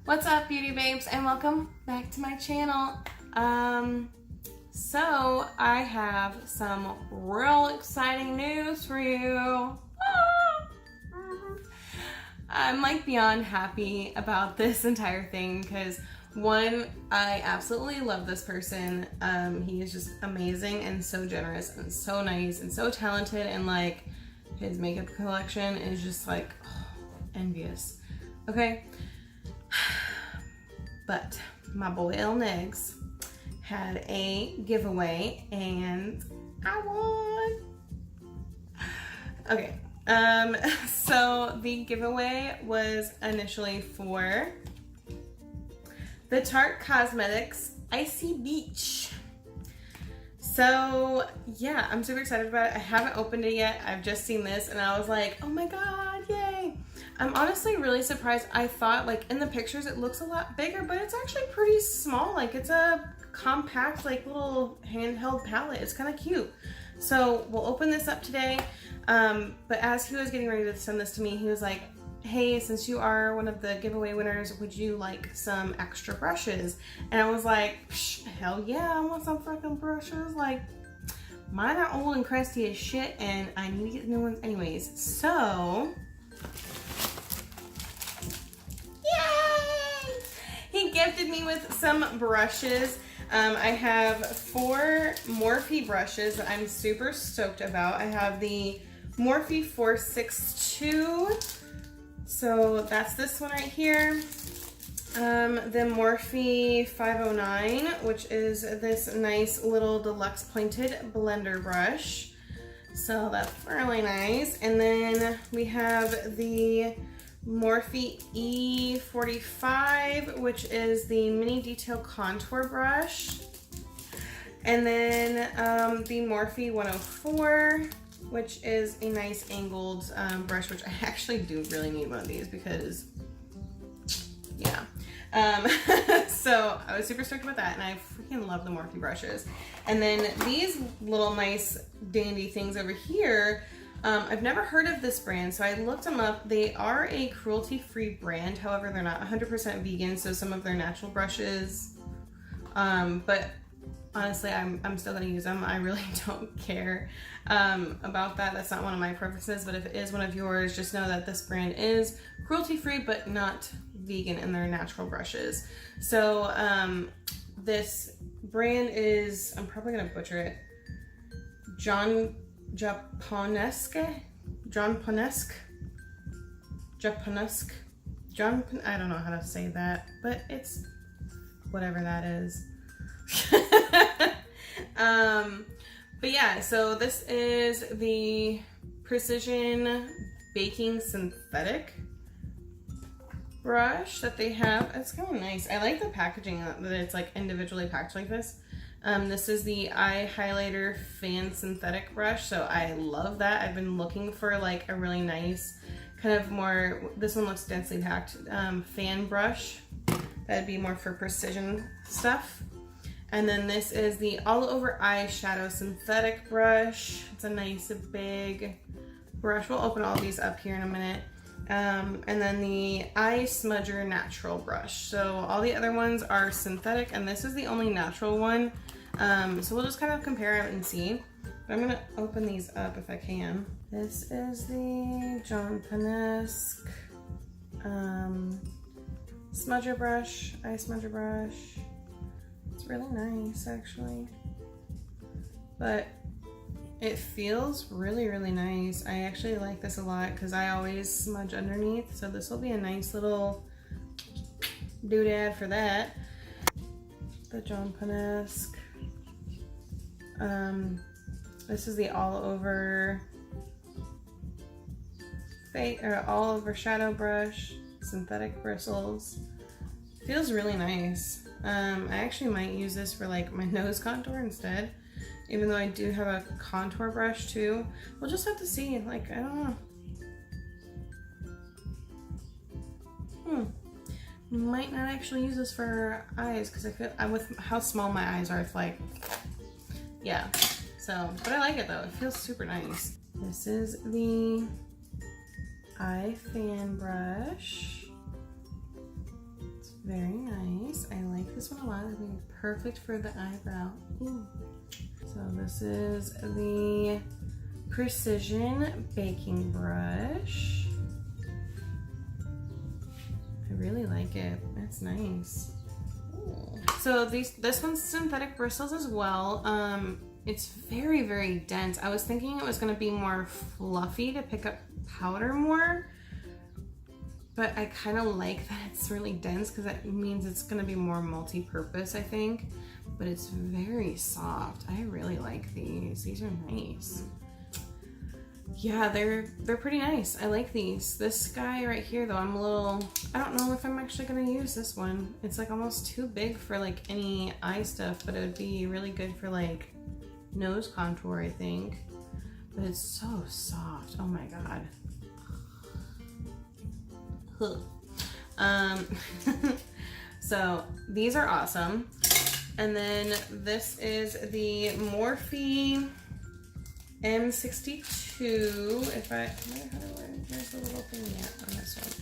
What's up, beauty babes, and welcome back to my channel. So I have some real exciting news for you. I'm like beyond happy about this entire thing because one, I absolutely love this person. He is just amazing and so generous and so nice and so talented, and like his makeup collection is just like envious. Okay. But my boy Negs had a giveaway and I won. Okay, so the giveaway was initially for the Tarte Cosmetics Icy Beach. So yeah, I'm super excited about it. I haven't opened it yet. I've just seen this and I was like, oh my god, yay. I'm honestly really surprised. I thought like in the pictures it looks a lot bigger, but it's actually pretty small. Like it's a compact like little handheld palette. It's kind of cute. So we'll open this up today. But as he was getting ready to send this to me, he was like, hey, since you are one of the giveaway winners, would you like some extra brushes? And I was like, hell yeah, I want some freaking brushes. Like mine are old and crusty as shit and I need to get new ones anyways. So he gifted me with some brushes. I have 4 Morphe brushes that I'm super stoked about. I have the Morphe 462. So that's this one right here. The Morphe 509, which is this nice little deluxe pointed blender brush. So that's really nice. And then we have the Morphe E45, which is the mini detail contour brush. And then the Morphe 104, which is a nice angled brush, which I actually do really need one of these because, yeah. So I was super stoked about that, and I freaking love the Morphe brushes. And then these little nice dandy things over here, I've never heard of this brand, so I looked them up. They are a cruelty-free brand, however, they're not 100% vegan, so some of their natural brushes, but honestly, I'm still gonna use them. I really don't care about that. That's not one of my preferences, but if it is one of yours, just know that this brand is cruelty-free, but not vegan in their natural brushes. So this brand is, I'm probably gonna butcher it, Japonesque, I don't know how to say that, but it's whatever that is. But yeah, so this is the Precision Baking Synthetic brush that they have. It's kind of nice. I like the packaging, that it's like individually packed like this. This is the Eye Highlighter Fan Synthetic brush, so I love that. I've been looking for like a really nice kind of more, this one looks densely packed, fan brush. That'd be more for precision stuff. And then this is the All Over Eyeshadow Synthetic brush. It's a nice big brush. We'll open all these up here in a minute. And then the Eye Smudger Natural brush. So all the other ones are synthetic, and this is the only natural one. So we'll just kind of compare it and see. But I'm gonna open these up if I can. This is the Japonesque smudger brush, eye smudger brush. It's really nice actually, but it feels really, really nice. I actually like this a lot because I always smudge underneath, so this will be a nice little doodad for that. The Japonesque. This is the all over shadow brush, synthetic bristles. Feels really nice. I actually might use this for like my nose contour instead, even though I do have a contour brush too. We'll just have to see. Like, I don't know. Might not actually use this for eyes because I feel with how small my eyes are, it's like, yeah. So, but I like it though. It feels super nice. This is the eye fan brush. It's Very nice. I like this one a lot. It'll be perfect for the eyebrow. Ooh. So this is the Precision Baking Brush. I really like it. That's nice. Ooh. So this one's synthetic bristles as well. It's very, very dense. I was thinking it was gonna be more fluffy to pick up powder more, but I kind of like that it's really dense because that means it's gonna be more multi-purpose, I think. But it's very soft. I really like these. These are nice. Yeah, they're pretty nice. I like these. This guy right here though, I don't know if I'm actually gonna use this one. It's like almost too big for like any eye stuff, but it would be really good for like nose contour, I think. But it's so soft. Oh my god. So these are awesome. And then this is the Morphe M62. Where's the little thing yet on this one?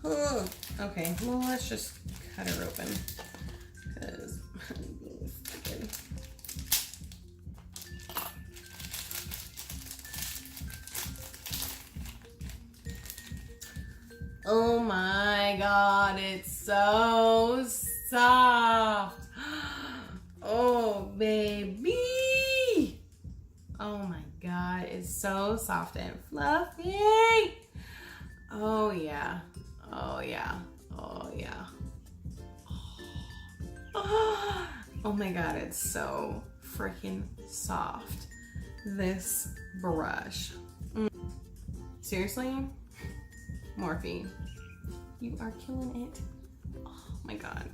Oh, okay, well, let's just cut her open because I'm being stupid. Oh my god, it's so soft. Oh, baby. Oh my god, it's so soft and fluffy. Oh yeah. Oh yeah. Oh yeah. Oh my god, it's so freaking soft. This brush. Seriously? Morphe, you are killing it. Oh my god.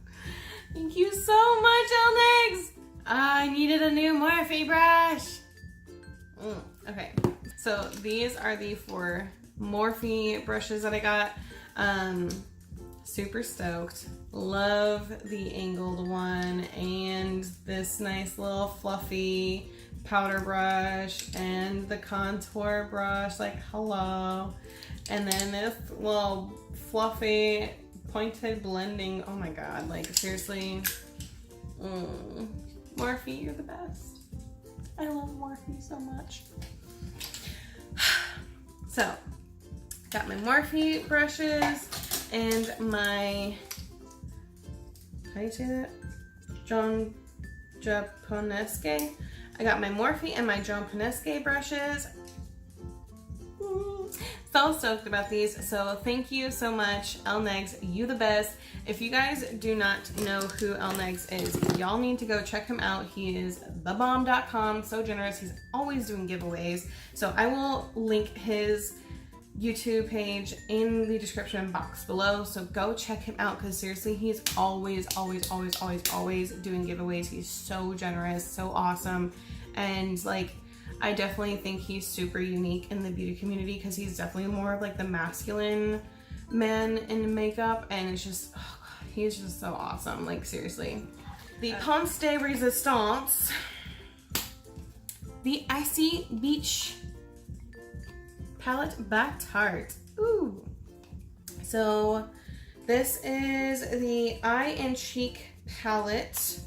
Thank you so much, Elnix. I needed a new Morphe brush. Okay, so these are the 4 Morphe brushes that I got. Super stoked. Love the angled one and this nice little fluffy powder brush and the contour brush, like hello. And then this little fluffy pointed blending. Oh my god, like seriously. Morphe, you're the best. I love Morphe so much. So, got my Morphe brushes and my, how do you say that? Japonesque. I got my Morphe and my Japonesque brushes. So stoked about these. So thank you so much, Elnegs. You the best. If you guys do not know who Elnegs is, y'all need to go check him out. He is thebomb.com. So generous. He's always doing giveaways. So I will link his YouTube page in the description box below. So go check him out because seriously, he's always doing giveaways. He's so generous, so awesome. And like, I definitely think he's super unique in the beauty community because he's definitely more of like the masculine man in makeup, and it's just, oh God, he's just so awesome, like seriously. The Conste Resistance, the Icy Beach palette by Tarte. Ooh. So this is the Eye and Cheek palette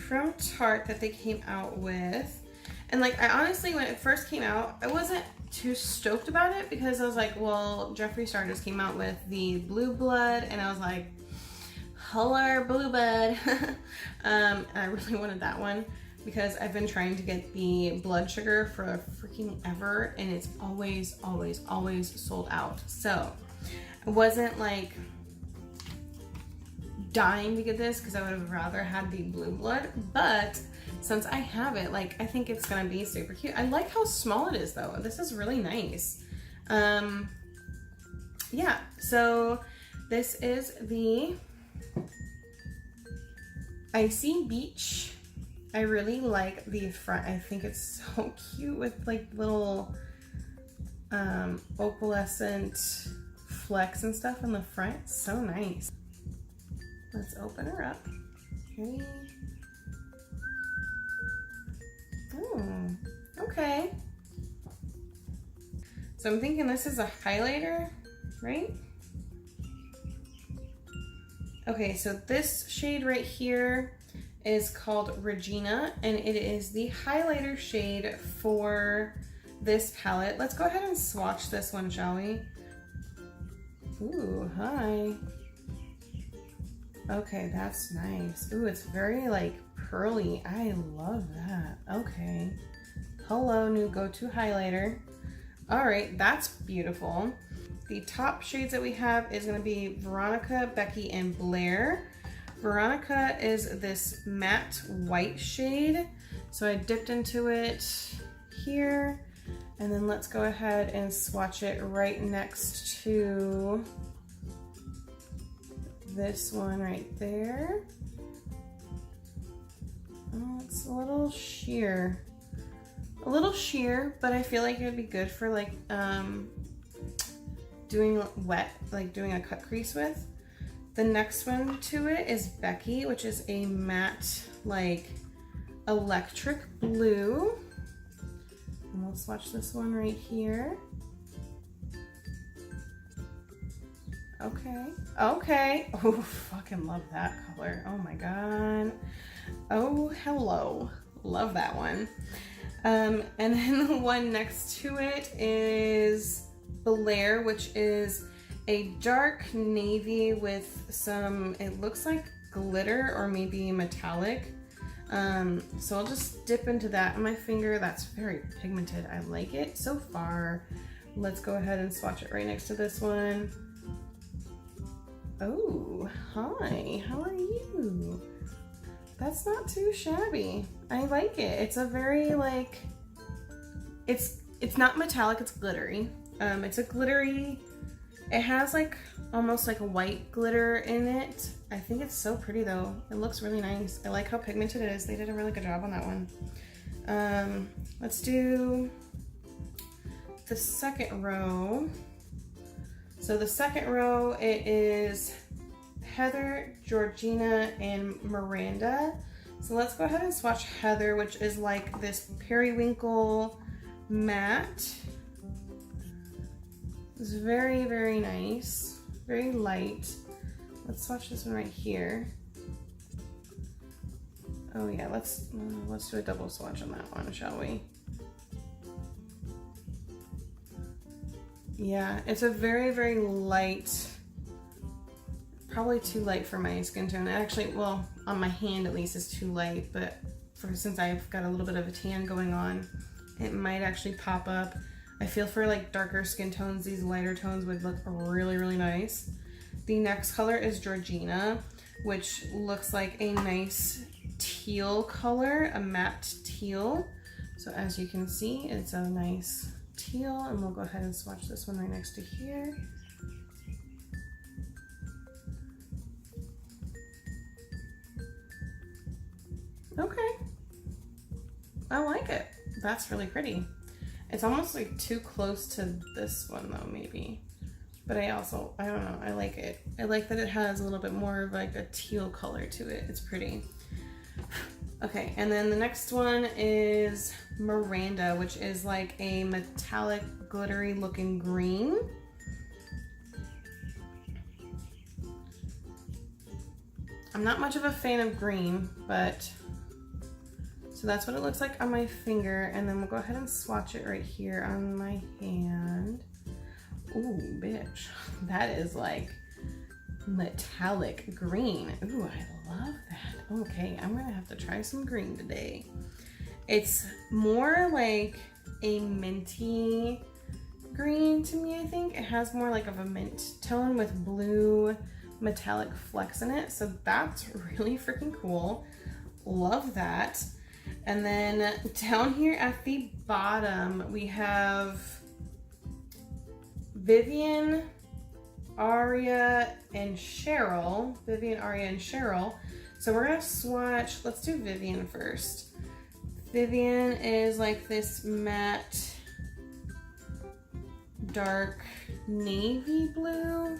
from Tarte that they came out with. And like, I honestly, when it first came out, I wasn't too stoked about it because I was like, well, Jeffree Star just came out with the Blue Blood, and I was like, hello, Blue Blood. And I really wanted that one because I've been trying to get the blood sugar for freaking ever, and it's always sold out. So I wasn't like dying to get this because I would have rather had the Blue Blood, but since I have it, like, I think it's gonna be super cute. I like how small it is though. This is really nice. Yeah, so this is the Icy Beach. I really like the front. I think it's so cute with like little opalescent flecks and stuff in the front. So nice. Let's open her up. Okay. Oh, okay. So I'm thinking this is a highlighter, right? Okay, so this shade right here is called Regina, and it is the highlighter shade for this palette. Let's go ahead and swatch this one, shall we? Ooh, hi. Okay, that's nice. Ooh, it's very like pearly. I love that. Okay. Hello, new go-to highlighter. All right, that's beautiful. The top shades that we have is gonna be Veronica, Becky, and Blair. Veronica is this matte white shade. So I dipped into it here, and then let's go ahead and swatch it right next to this one right there. Oh, it's a little sheer. A little sheer, but I feel like it would be good for like doing wet, like doing a cut crease with. The next one to it is Becky, which is a matte, like electric blue. And we'll swatch this one right here. Okay, okay. Oh, fucking love that color. Oh my God. Oh, hello. Love that one. And then the one next to it is Blair, which is a dark navy with some, it looks like glitter or maybe metallic. So I'll just dip into that on my finger. That's very pigmented. I like it so far. Let's go ahead and swatch it right next to this one. Oh, hi, how are you? That's not too shabby. I like it. It's a very like, it's not metallic, it's glittery. It's a glittery, it has like almost like a white glitter in it. I think it's so pretty though. It looks really nice. I like how pigmented it is. They did a really good job on that one. Let's do the second row. So the second row, it is Heather, Georgina, and Miranda. So let's go ahead and swatch Heather, which is like this periwinkle matte. It's very, very nice, very light. Let's swatch this one right here. Oh yeah, let's do a double swatch on that one, shall we? Yeah, it's a very, very light, probably too light for my skin tone. Actually, well, on my hand at least is too light, but since I've got a little bit of a tan going on, it might actually pop up. I feel for like darker skin tones, these lighter tones would look really, really nice. The next color is Georgina, which looks like a nice teal color, a matte teal. So as you can see, it's a nice teal, and we'll go ahead and swatch this one right next to here. Okay, I like it. That's really pretty. It's almost like too close to this one though, maybe. But I don't know, I like it. I like that it has a little bit more of like a teal color to it. It's pretty. Okay, and then the next one is Miranda, which is like a metallic, glittery looking green. I'm not much of a fan of green, but so that's what it looks like on my finger. And then we'll go ahead and swatch it right here on my hand. Ooh, bitch, that is like metallic green. Ooh, I love that. Okay, I'm gonna have to try some green today. It's more like a minty green to me, I think. It has more like of a mint tone with blue metallic flecks in it. So that's really freaking cool. Love that. And then down here at the bottom, we have Vivian, Aria, and Cheryl. Vivian, Aria, and Cheryl. So we're gonna swatch, let's do Vivian first. Vivian is like this matte, dark navy blue.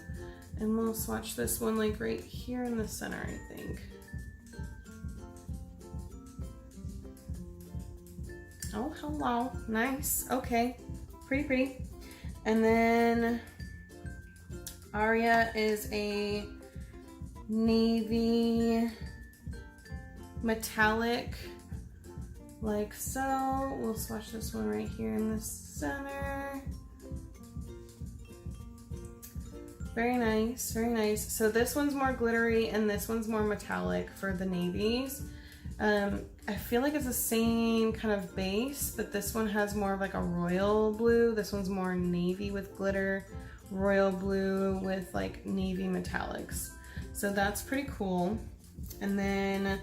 And we'll swatch this one like right here in the center, I think. Oh, hello, nice, okay, pretty, pretty. And then Aria is a navy metallic, like so. We'll swatch this one right here in the center. Very nice, very nice. So this one's more glittery and this one's more metallic for the navies. I feel like it's the same kind of base, but this one has more of like a royal blue. This one's more navy with glitter, royal blue with like navy metallics. So that's pretty cool. And then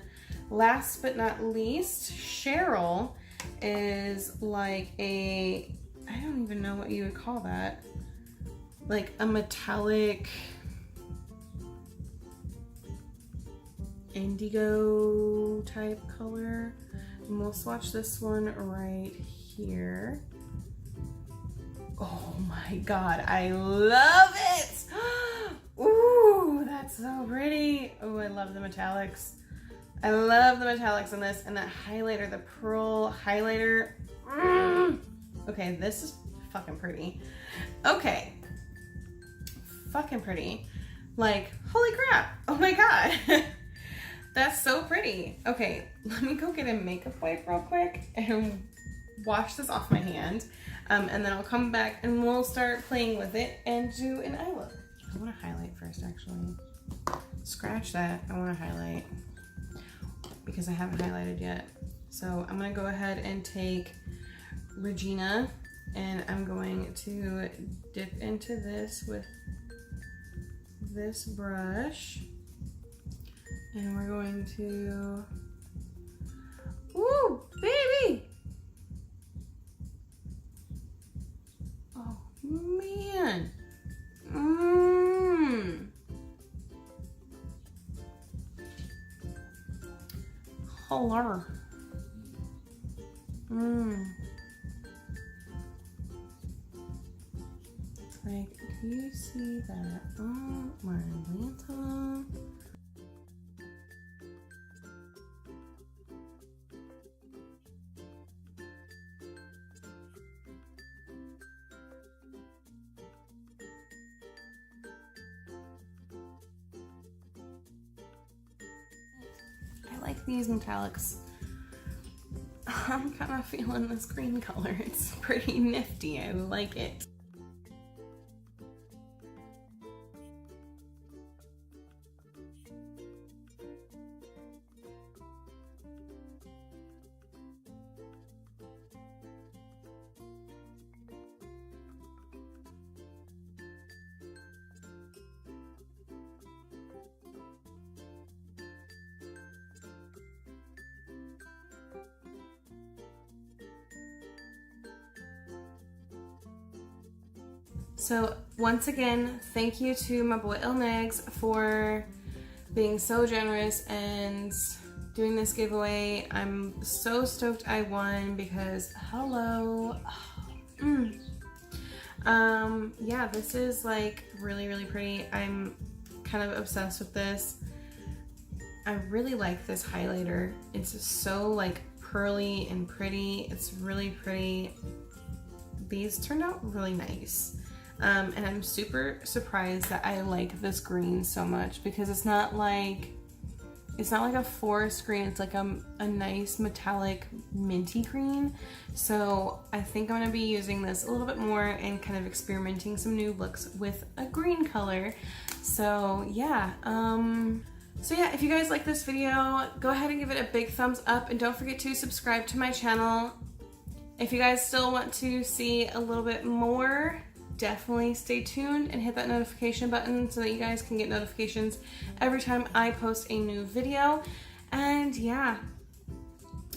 last but not least, Cheryl is like a, I don't even know what you would call that. Like a metallic indigo type color. And we'll swatch this one right here. Oh my God, I love it. Ooh, that's so pretty. Oh, I love the metallics. I love the metallics in this, and that highlighter, the pearl highlighter. Okay, this is fucking pretty. Okay. Fucking pretty. Like, holy crap. Oh my God. That's so pretty. Okay, let me go get a makeup wipe real quick and wash this off my hand. And then I'll come back and we'll start playing with it and do an eye look. I want to highlight first, actually. Scratch that. I want to highlight because I haven't highlighted yet. So I'm going to go ahead and take Regina and I'm going to dip into this with this brush, and we're going to, ooh, baby! Oh man! Color. Like, do you see that? Oh, my Atlanta. I like these metallics. I'm kind of feeling this green color. It's pretty nifty. I like it. So once again, thank you to my boy Negs for being so generous and doing this giveaway. I'm so stoked I won because hello. Yeah, this is like really, really pretty. I'm kind of obsessed with this. I really like this highlighter. It's so like pearly and pretty. It's really pretty. These turned out really nice. And I'm super surprised that I like this green so much because it's not like a forest green. It's like a nice metallic minty green. So I think I'm gonna be using this a little bit more and kind of experimenting some new looks with a green color. So yeah, if you guys like this video, go ahead and give it a big thumbs up and don't forget to subscribe to my channel. If you guys still want to see a little bit more, definitely stay tuned and hit that notification button so that you guys can get notifications every time I post a new video. And yeah,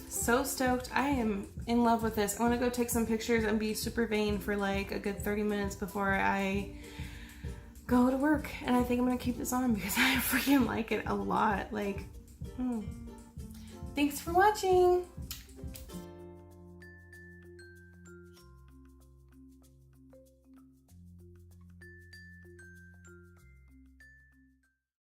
so stoked. I am in love with this. I want to go take some pictures and be super vain for like a good 30 minutes before I go to work. And I think I'm gonna keep this on because I freaking like it a lot. Like, thanks for watching.